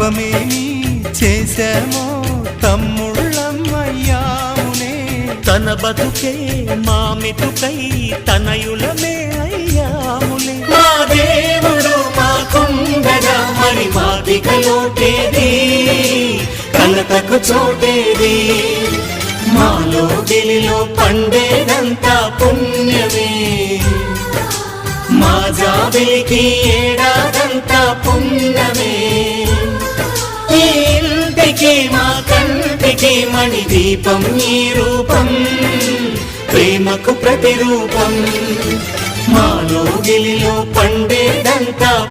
తప్పమేమి చేశామో తమ్ముళ్ళమ్మయ్యామునే. తన బతుకే మామిటుకై తనయులమే అయ్యాములే. మా దేవుడు మాకుండగా మరి మాదిక లోటేది, కలతకు చోటేది. మాలో గిలిలో పండేదంతా పుణ్యమే, మా జాబిలికి ఏడాదంతా పుణ్యమే. ఈ ఇంటికి మా కంటికి మణి దీపం ఈ రూపం, ప్రేమకు ప్రతిరూపం. మాలో గిలిలో పండేదంతా